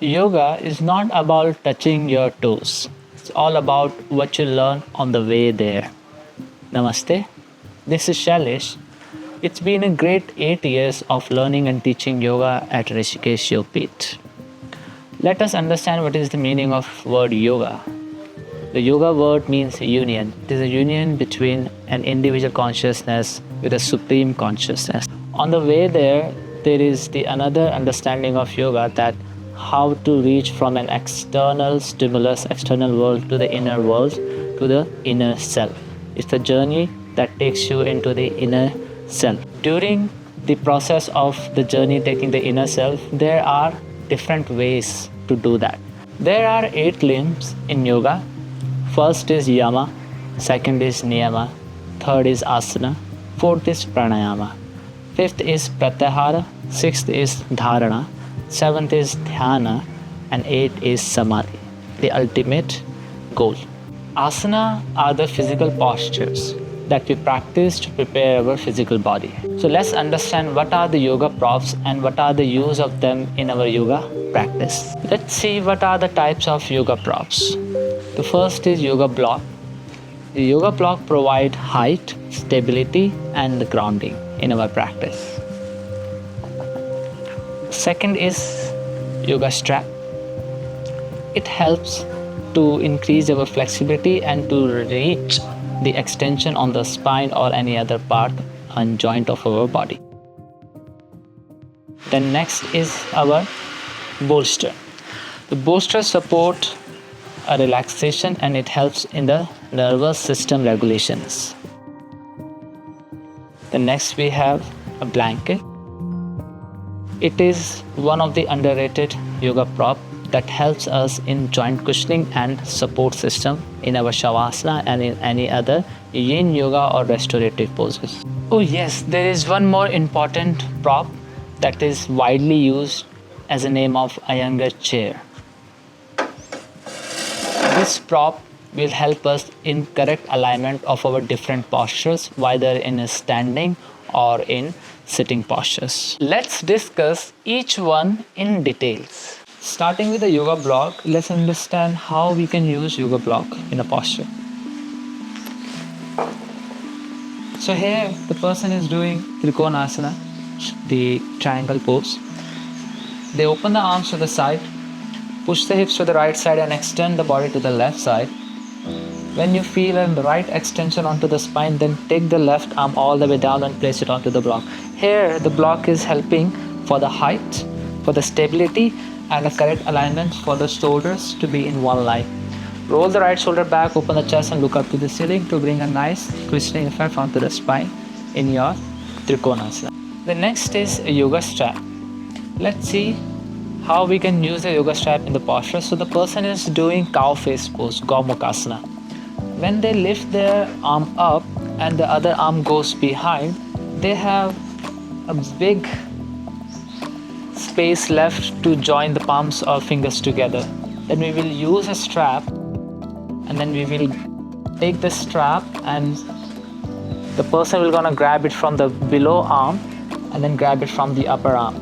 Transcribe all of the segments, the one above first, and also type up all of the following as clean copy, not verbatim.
Yoga is not about touching your toes. It's all about what you learn on the way there. Namaste. This is Shailesh. It's been a great 8 years of learning and teaching yoga at Rishikesh Yogpeeth. Let us understand what is the meaning of word yoga. The yoga word means union. It is a union between an individual consciousness with a supreme consciousness. On the way there is the another understanding of yoga, that how to reach from an external stimulus, external world, to the inner world, to the inner self. It's the journey that takes you into the inner self. During the process of the journey taking the inner self, there are different ways to do that. There are 8 limbs in yoga. First is yama, second is niyama, third is asana, fourth is pranayama, fifth is pratyahara, sixth is dharana, seventh is dhyana, and eighth is samadhi, the ultimate goal. Asana are the physical postures that we practice to prepare our physical body. So let's understand what are the yoga props and what are the use of them in our yoga practice. Let's see what are the types of yoga props. The first is yoga block. The yoga block provide height, stability, and grounding in our practice. Second is yoga strap. It helps to increase our flexibility and to reach the extension on the spine or any other part and joint of our body. Then next is our bolster. The bolster support a relaxation and it helps in the nervous system regulations. Then next we have a blanket. It is one of the underrated yoga prop that helps us in joint cushioning and support system in our shavasana and in any other yin yoga or restorative poses. Oh yes, there is one more important prop that is widely used as a name of Iyengar chair. This prop will help us in correct alignment of our different postures, whether in a standing or in sitting postures. Let's discuss each one in details. Starting with the yoga block, let's understand how we can use yoga block in a posture. So here the person is doing Trikonasana, the triangle pose. They open the arms to the side, push the hips to the right side and extend the body to the left side. When you feel a right extension onto the spine, then take the left arm all the way down and place it onto the block. Here the block is helping for the height, for the stability and a correct alignment for the shoulders to be in one line. Roll the right shoulder back, open the chest and look up to the ceiling to bring a nice cushioning effect onto the spine in your Trikonasana. The next is a yoga strap. Let's see how we can use the yoga strap in the posture. So the person is doing cow face pose, Gomukhasana. When they lift their arm up and the other arm goes behind, they have a big space left to join the palms or fingers together. Then we will use a strap and then we will take the strap and the person will gonna grab it from the below arm and then grab it from the upper arm.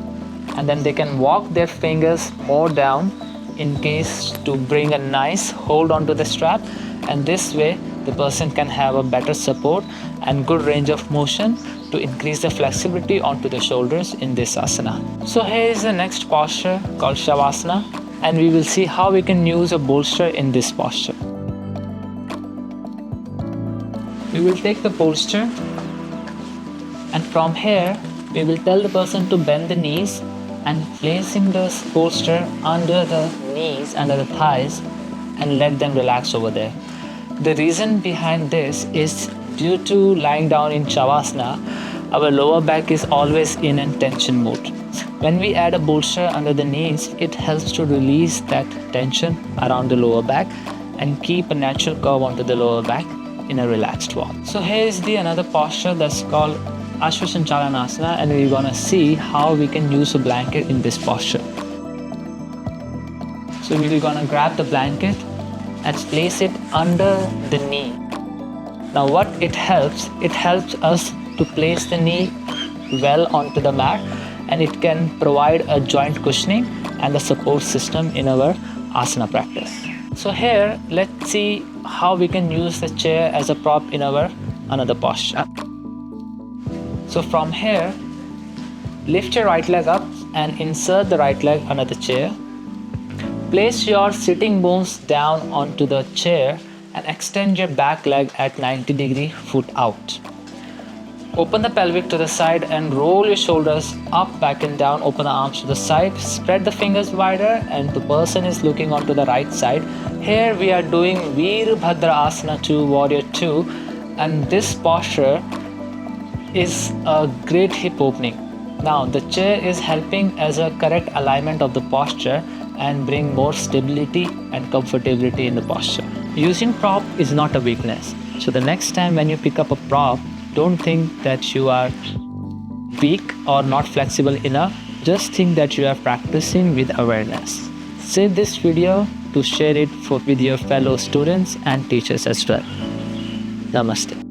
And then they can walk their fingers more down in case to bring a nice hold onto the strap, and this way the person can have a better support and good range of motion to increase the flexibility onto the shoulders in this asana. So here is the next posture called Shavasana, and we will see how we can use a bolster in this posture. We will take the bolster and from here we will tell the person to bend the knees and placing the bolster under the knees, under the thighs, and let them relax over there. The reason behind this is due to lying down in Shavasana, our lower back is always in a tension mode. When we add a bolster under the knees, it helps to release that tension around the lower back and keep a natural curve onto the lower back in a relaxed form. So here is the another posture that's called Ashwashanchalanasana, and we're gonna see how we can use a blanket in this posture. So we're gonna grab the blanket and place it under the knee. Now what it helps us to place the knee well onto the mat, and it can provide a joint cushioning and the support system in our asana practice. So here, let's see how we can use the chair as a prop in our another posture. So from here, lift your right leg up and insert the right leg under the chair. Place your sitting bones down onto the chair and extend your back leg at 90-degree foot out. Open the pelvic to the side and roll your shoulders up, back and down. Open the arms to the side. Spread the fingers wider and the person is looking onto the right side. Here we are doing Veerbhadra Asana 2, Warrior 2, and this posture is a great hip opening. Now the chair is helping as a correct alignment of the posture and bring more stability and comfortability in the posture. Using prop is not a weakness. So the next time when you pick up a prop, don't think that you are weak or not flexible enough. Just think that you are practicing with awareness. Save this video to share it with your fellow students and teachers as well. Namaste.